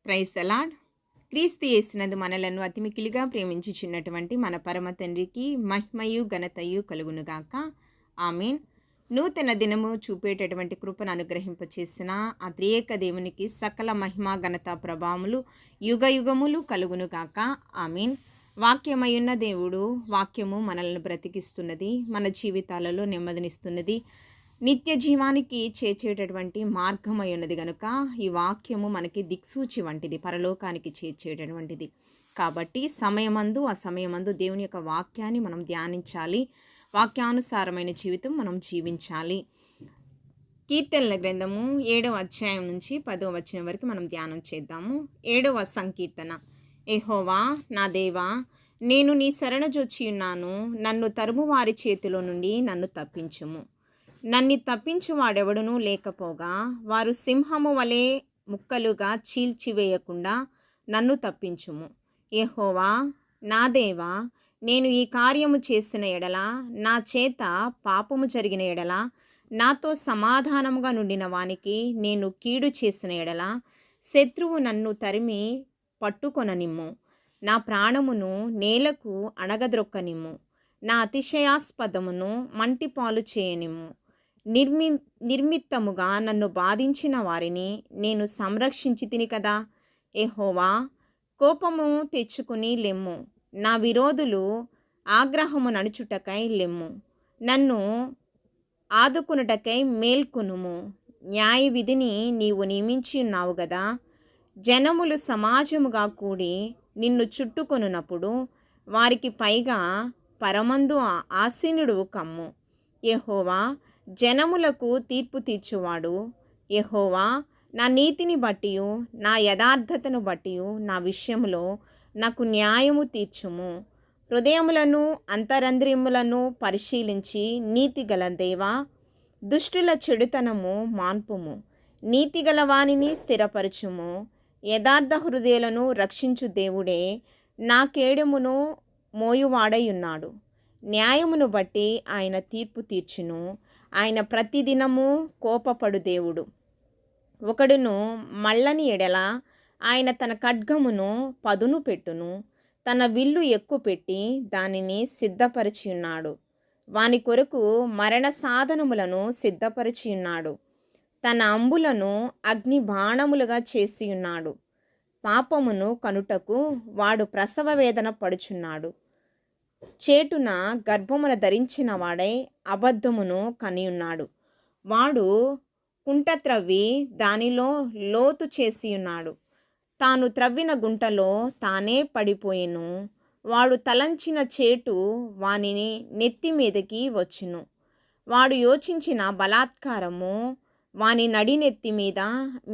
Praise the lord. క్రీస్తు యేసునందు మనలను అతిమికిలిగా ప్రేమించుచున్నటువంటి మన పరమ తండ్రికి మహిమయు ఘనతయు కలుగునుగాక. ఆమేన్. నూతన దినము చూపేటటువంటి కృపను అనుగ్రహింపచేసిన ఆ త్రియేక దేవునికి సకల మహిమ ఘనత ప్రభావములు యుగ యుగములు కలుగునుగాక. ఆమేన్. వాక్యమయున్న దేవుడు వాక్యము మనల్ని బ్రతికిస్తున్నది, మన జీవితాలలో నెమ్మదినిస్తున్నది, నిత్య జీవానికి చేర్చేటటువంటి మార్గమై ఉన్నది కనుక ఈ వాక్యము మనకి దిక్సూచి వంటిది, పరలోకానికి చేర్చేటటువంటిది. కాబట్టి సమయమందు అసమయమందు దేవుని యొక్క వాక్యాన్ని మనం ధ్యానించాలి, వాక్యానుసారమైన జీవితం మనం జీవించాలి. కీర్తనల గ్రంథము 7వ అధ్యాయం నుంచి 10వ వచనం వరకు మనం ధ్యానం చేద్దాము. 7వ సంకీర్తన. యెహోవా నా దేవా, నేను నీ శరణజొచ్చి ఉన్నాను, నన్ను తరుము వారి చేతిలో నుండి నన్ను తప్పించుము. నన్ను తప్పించువాడెవడునూ లేకపోగా వారు సింహము వలె ముక్కలుగా చీల్చివేయకుండా నన్ను తప్పించుము. యెహోవా నా దేవా, నేను ఈ కార్యము చేసిన ఎడల, నా చేత పాపము జరిగిన ఎడల, నాతో సమాధానముగా నుండిన వానికి నేను కీడు చేసిన ఎడల, శత్రువు నన్ను తరిమి పట్టుకొననిమ్ము. నా ప్రాణమును నేలకు అణగద్రొక్కనిమ్ము. నా అతిశయాస్పదమును మంటిపాలు చేయనిమ్ము. నిర్మిత్తముగా నన్ను బాధించిన వారిని నేను సంరక్షించి తిని కదా. యెహోవా, కోపము తెచ్చుకుని లెమ్ము. నా విరోధులు ఆగ్రహము నడుచుటకై లెమ్ము. నన్ను ఆదుకునుటకై మేల్కొనుము. న్యాయ విధిని నీవు నియమించి ఉన్నావు గదా. జనములు సమాజముగా కూడి నిన్ను చుట్టుకొనున్నప్పుడు వారికి పైగా పరమందు ఆసీనుడు కమ్ము. యెహోవా జనములకు తీర్పు తీర్చువాడు. యెహోవా నా నీతిని బట్టియు నా యథార్థతను బట్టియు నా విషయములో నాకు న్యాయము తీర్చుము. హృదయములను అంతరంద్రియములను పరిశీలించి నీతిగల దేవా, దుష్టుల చెడుతనము మాన్పుము. నీతిగల వానిని స్థిరపరచుము. యథార్థ హృదయాలను రక్షించు దేవుడే నా కేడెమును మోయువాడై ఉన్నాడు. న్యాయమును బట్టి ఆయన తీర్పు తీర్చును. ఆయన ప్రతిదినము కోపపడు దేవుడు. ఒకడును మళ్ళని ఎడల ఆయన తన ఖడ్గమును పదును పెట్టును. తన విల్లు ఎక్కుపెట్టి దానిని సిద్ధపరిచి ఉన్నాడు. వాని కొరకు మరణ సాధనములను సిద్ధపరిచి ఉన్నాడు. తన అంబులను అగ్ని బాణములుగా చేసి ఉన్నాడు. పాపమును కనుటకు వాడు ప్రసవ వేదన పడుచున్నాడు. చేటున గర్భమున ధరించిన వాడై అబద్ధమును కనియున్నాడు. వాడు కుంట త్రవ్వి దానిలో లోతు చేసి ఉన్నాడు. తాను త్రవ్విన గుంటలో తానే పడిపోయెను. వాడు తలంచిన చేటు వానిని నెత్తి మీదకి వచ్చును. వాడు యోచించిన బలాత్కారము వాని నడినెత్తి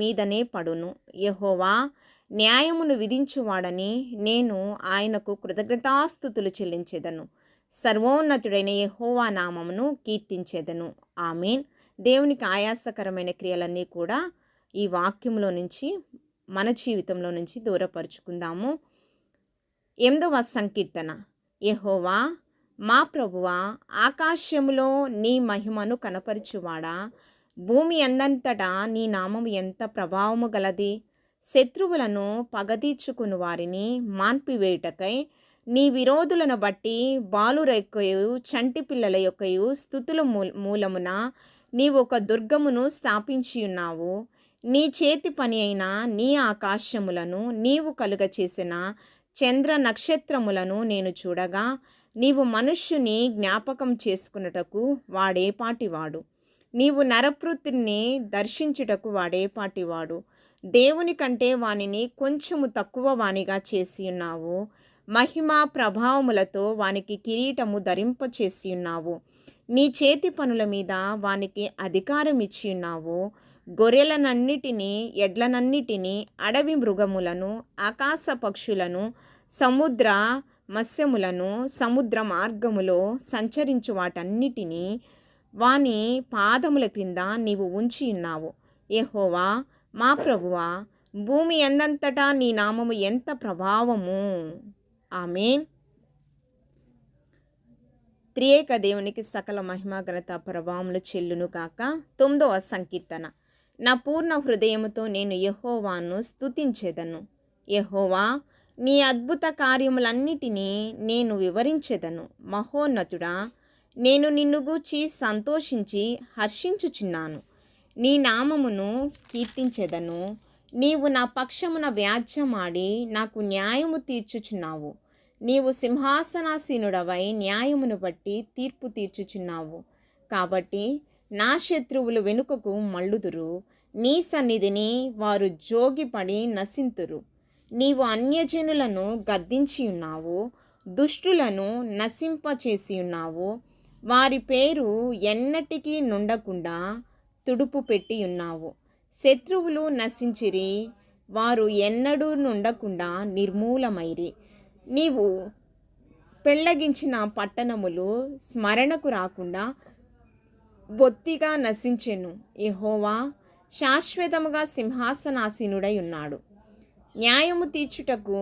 మీదనే పడును. యెహోవా న్యాయమును విధించువాడని నేను ఆయనకు కృతజ్ఞతాస్తుతులు చెల్లించెదను. సర్వోన్నతుడైన యెహోవా నామమును కీర్తించెదను. ఆమేన్. దేవునికి ఆయాసకరమైన క్రియలన్నీ కూడా ఈ వాక్యంలో నుంచి మన జీవితంలో నుంచి దూరపరుచుకుందాము. 8వ సంకీర్తన. యెహోవా మా ప్రభువా, ఆకాశములో నీ మహిమను కనపరచువాడా, భూమి అందంతటా నీ నామము ఎంత ప్రభావము గలది. శత్రువులను పగతీర్చుకుని వారిని మాన్పివేయుటకై నీ విరోధులను బట్టి బాలుర యొక్కయు చంటి పిల్లల యొక్కయు స్తుతుల మూలమున నీవు ఒక దుర్గమును స్థాపించి ఉన్నావు. నీ చేతి పని అయిన నీ ఆకాశములను నీవు కలుగచేసిన చంద్ర నక్షత్రములను నేను చూడగా, నీవు మనుష్యుని జ్ఞాపకం చేసుకున్నటకు వాడేపాటివాడు. నీవు నరపుత్రుని దర్శించుటకు వాడేపాటివాడు. దేవుని కంటే వానిని కొంచెము తక్కువ వానిగా చేసి ఉన్నావు. మహిమ ప్రభావములతో వానికి కిరీటము ధరింపచేసి ఉన్నావు. నీ చేతి పనుల మీద వానికి అధికారం ఇచ్చి ఉన్నావు. గొర్రెలనన్నిటినీ, ఎడ్లనన్నిటినీ, అడవి మృగములను, ఆకాశ పక్షులను, సముద్ర మత్స్యములను, సముద్ర మార్గములో సంచరించు వాటన్నిటినీ వాని పాదముల క్రింద నీవు ఉంచి ఉన్నావు. యెహోవా మా ప్రభువా, భూమి ఎందంతటా నీ నామము ఎంత ప్రభావము. ఆమేన్. త్రియేక దేవునికి సకల మహిమ ఘనత ప్రభావములు చెల్లును కాక. 9వ సంకీర్తన. నా పూర్ణ హృదయముతో నేను యెహోవాను స్తుతించెదను. యెహోవా, నీ అద్భుత కార్యములన్నిటినీ నేను వివరించెదను. మహోన్నతుడా, నేను నిన్ను గూర్చి సంతోషించి హర్షించుచున్నాను. నీ నామమును కీర్తించెదను. నీవు నా పక్షమున వ్యాజ్యమాడి నాకు న్యాయము తీర్చుచున్నావు. నీవు సింహాసనాసీనుడవై న్యాయమును బట్టి తీర్పు తీర్చుచున్నావు. కాబట్టి నా శత్రువులు వెనుకకు మళ్ళుదురు. నీ సన్నిధిని వారు జోగిపడి నశింతురు. నీవు అన్యజనులను గద్దించి ఉన్నావు, దుష్టులను నశింపచేసి ఉన్నావు. వారి పేరు ఎన్నటికీ నుండకుండా తుడుపు పెట్టి ఉన్నావు. శత్రువులు నశించిరి, వారు ఎన్నడూ నుండకుండా నిర్మూలమైరి. నీవు పెళ్ళగించిన పట్టణములు స్మరణకు రాకుండా బొత్తిగా నశించెను. యెహోవా శాశ్వతముగా సింహాసనాసీనుడై ఉన్నాడు. న్యాయము తీర్చుటకు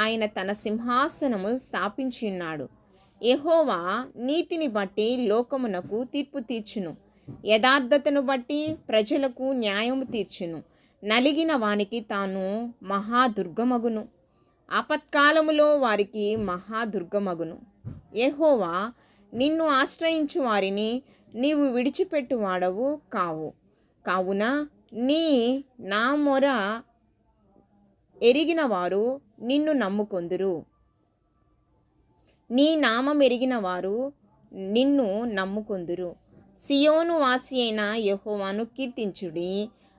ఆయన తన సింహాసనము స్థాపించి ఉన్నాడు. యెహోవా నీతిని బట్టి లోకమునకు తీర్పు తీర్చును. యథార్థతను బట్టి ప్రజలకు న్యాయము తీర్చును. నలిగిన వానికి తాను మహాదుర్గమగును. ఆపత్కాలములో వారికి మహాదుర్గమగును. యెహోవా, నిన్ను ఆశ్రయించు వారిని నీవు విడిచిపెట్టువాడవు కావు. కావున నా మొర ఎరిగిన వారు నిన్ను నమ్ముకొందురు. నీ నామం ఎరిగిన వారు నిన్ను నమ్ముకొందురు. సియోను వాసి అయిన యెహోవాను కీర్తించుడి.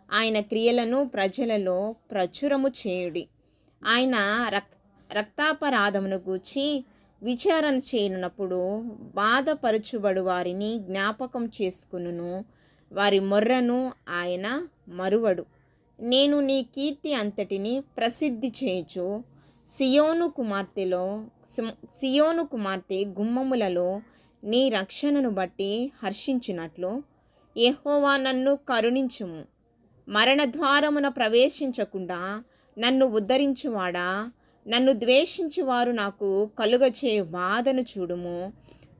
ఆయన క్రియలను ప్రజలలో ప్రచురము చేయుడి. ఆయన రక్తాపరాధమును గూర్చి విచారణ చేయనప్పుడు బాధపరచుబడు వారిని జ్ఞాపకం చేసుకును. వారి మొర్రను ఆయన మరువడు. నేను నీ కీర్తి అంతటిని ప్రసిద్ధి చేయుచు సియోను కుమార్తె గుమ్మములలో నీ రక్షణను బట్టి హర్షించినట్లు యెహోవా నన్ను కరుణించుము. మరణద్వారమున ప్రవేశించకుండా నన్ను ఉద్ధరించువాడా, నన్ను ద్వేషించువారు నాకు కలుగచేయు బాధను చూడుము.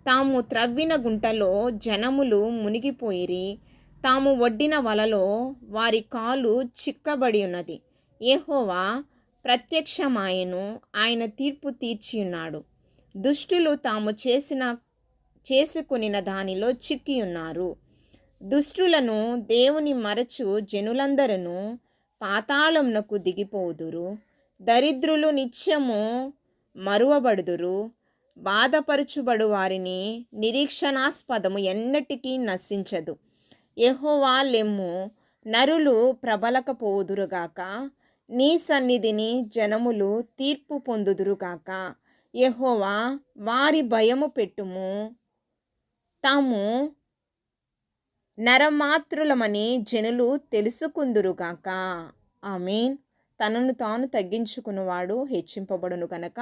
తాము త్రవ్విన గుంటలో జనములు మునిగిపోయిరి. తాము ఒడ్డిన వలలో వారి కాలు చిక్కబడి ఉన్నది. యెహోవా ప్రత్యక్షమాయెను, ఆయన తీర్పు తీర్చి ఉన్నాడు. దుష్టులు తాము చేసుకొనిన దానిలో చిక్కి ఉన్నారు. దుష్టులను దేవుని మరచు జనులందరూ పాతాళమునకు దిగిపోదురు. దరిద్రులు నిత్యము మరువబడుదురు. బాధపరచుబడు వారిని నిరీక్షణాస్పదము ఎన్నటికీ నశించదు. యెహోవా లెమ్ము, నరులు ప్రబలకపోదురుగాక. నీ సన్నిధిని జనములు తీర్పు పొందుదురుగాక. యెహోవా, వారి భయము పెట్టుము. తాము నరమాత్రులమని జనులు తెలుసుకుందురుగాక. ఆమేన్. తనను తాను తగ్గించుకున్నవాడు హెచ్చింపబడును కనుక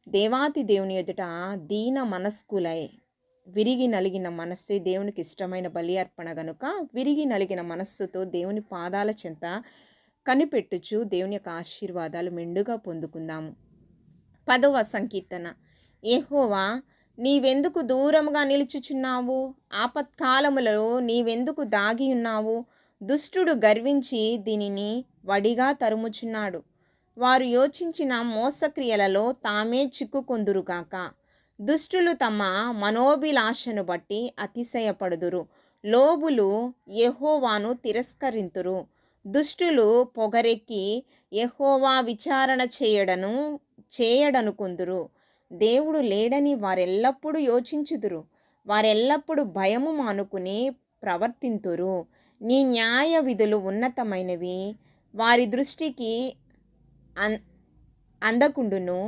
దేవాతి దేవుని ఎదుట దీన మనస్కులై విరిగి నలిగిన మనస్సే దేవునికి ఇష్టమైన బలి అర్పణ గనుక విరిగి నలిగిన మనస్సుతో దేవుని పాదాల చెంత కనిపెట్టుచు దేవుని యొక్క ఆశీర్వాదాలు మెండుగా పొందుకుందాము. 10వ సంకీర్తన. యెహోవా, నీవెందుకు దూరముగా నిలుచుచున్నావు? ఆపత్కాలములలో నీవెందుకు దాగి ఉన్నావు? దుష్టుడు గర్వించి దీనిని వడిగా తరుముచున్నాడు. వారు యోచించిన మోసక్రియలలో తామే చిక్కుకొందురుగాక. దుష్టులు తమ మనోభిలాషను బట్టి అతిశయపడుదురు. లోబులు యెహోవాను తిరస్కరింతురు. దుష్టులు పొగరెక్కి యెహోవా విచారణ చేయడనుకొందురు. దేవుడు లేడని వారెల్లప్పుడూ యోచించుదురు. వారెల్లప్పుడూ భయము మానుకుని ప్రవర్తింతురు. నీ న్యాయ విధులు ఉన్నతమైనవి, వారి దృష్టికి అందకుండును.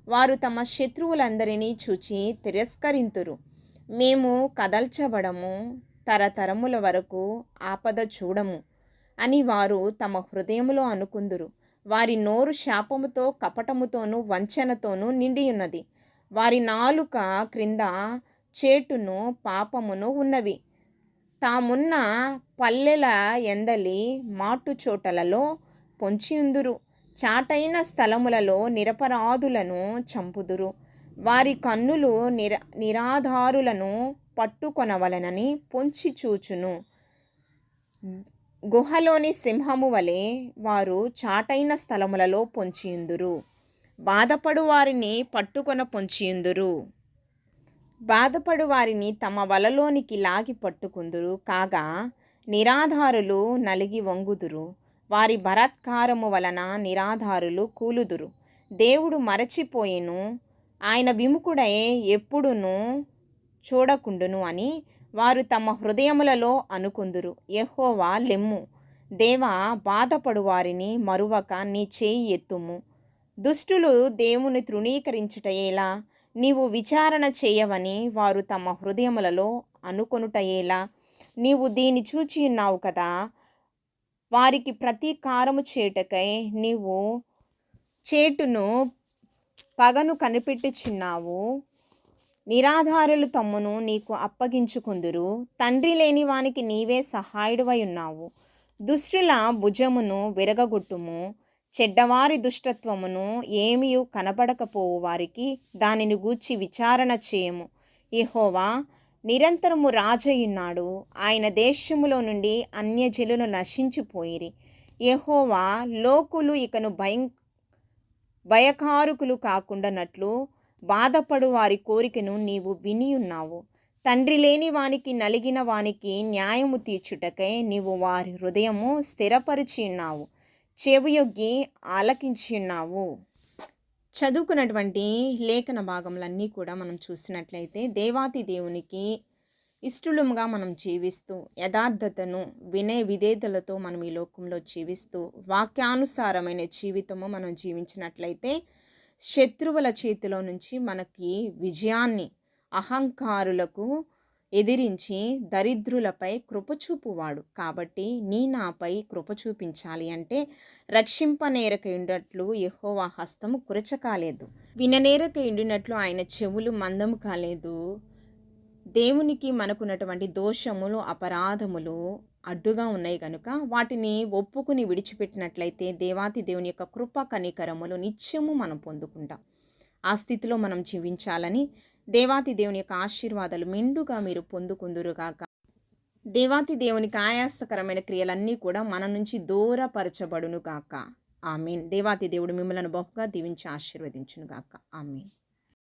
వారు తమ శత్రువులందరినీ చూచి తిరస్కరింతురు. మేము కదల్చబడము, తరతరముల వరకు ఆపద చూడము అని వారు తమ హృదయములో అనుకుందురు. వారి నోరు శాపముతో కపటముతోనూ వంచనతోనూ నిండియున్నది. వారి నాలుక క్రింద చేటును పాపమును ఉన్నవి. తామున్న పల్లెల ఎందలి మాటుచోటలలో పొంచియుందురు. చాటైన స్థలములలో నిరపరాధులను చంపుదురు. వారి కన్నులు నిరాధారులను పట్టుకొనవలనని పొంచి చూచును. గుహలోని సింహము వలె వారు చాటైన స్థలములలో పొంచియుందురు. బాధపడు వారిని పట్టుకొన పొంచియుందురు. బాధపడు వారిని తమ వలలోనికి లాగి పట్టుకుందురు. కాగా నిరాధారులు నలిగి వంగుదురు. వారి బలాత్కారము వలన నిరాధారులు కూలుదురు. దేవుడు మరచిపోయెను, ఆయన విముఖుడై ఎప్పుడునూ చూడకుండును అని వారు తమ హృదయములలో అనుకుందురు. యెహోవా లెమ్ము, దేవా, బాధపడు వారిని మరువక నీ చేయి ఎత్తుము. దుష్టులు దేవుని తృణీకరించుట ఎలా? నీవు విచారణ చేయవని వారు తమ హృదయములలో అనుకొనుట ఎలా? నీవు దీని చూచియున్నావు కదా. వారికి ప్రతీకారము చేయుటకై నీవు చేటును పగను కనిపెట్టుచున్నావు. నిరాధారులు తమ్మును నీకు అప్పగించుకుందురు. తండ్రి లేని వానికి నీవే సహాయుడివై ఉన్నావు. దుష్టుల భుజమును విరగగొట్టుము. చెడ్డవారి దుష్టత్వమును ఏమియు కనబడకపోవు వారికి దానిని గూర్చి విచారణ చేయము. యెహోవా నిరంతరము రాజయున్నాడు. ఆయన దేశములో నుండి అన్యజనులు నశించిపోయిరి. యెహోవా లోకులు ఇకను భయకారుకులు కాకుండానట్లు బాధపడు వారి కోరికను నీవు వినియున్నావు. తండ్రి లేని వానికి నలిగిన వానికి న్యాయము తీర్చుటకై నీవు వారి హృదయము స్థిరపరిచియున్నావు. చెవియొగ్గి ఆలకించియున్నావు. చదువుకున్నటువంటి లేఖన భాగములన్నీ కూడా మనం చూసినట్లయితే దేవాతి దేవునికి ఇష్టలుగా మనం జీవిస్తూ యథార్థతను వినయ విధేయతలతో మనం ఈ లోకంలో జీవిస్తూ వాక్యానుసారమైన జీవితము మనం జీవించినట్లయితే శత్రువుల చేతిలో నుంచి మనకి విజయాన్ని, అహంకారులకు ఎదిరించి దరిద్రులపై కృపచూపువాడు. కాబట్టి నీ నాపై కృప చూపించాలి అంటే రక్షింపనేరక ఉండినట్లు యెహోవా హస్తము కురచకాలేదు, విననేరక ఉండినట్లు ఆయన చెవులు మందము కాలేదు. దేవునికి మనకున్నటువంటి దోషములు, అపరాధములు అడ్డుగా ఉన్నాయి కనుక వాటిని ఒప్పుకుని విడిచిపెట్టినట్లయితే దేవాతి దేవుని యొక్క కృప కనికరములు నిత్యము మనం పొందుకుంటాం. ఆ స్థితిలో మనం జీవించాలని దేవాతి దేవుని యొక్క ఆశీర్వాదాలు మెండుగా మీరు పొందుకుందురుగాక. దేవాతి దేవునికి ఆయాసకరమైన క్రియలన్నీ కూడా మన నుంచి దూరపరచబడునుగాక. ఆమేన్. దేవాతి దేవుడు మిమ్మలను బహుగా దీవించి ఆశీర్వదించునుగాక. ఆమేన్.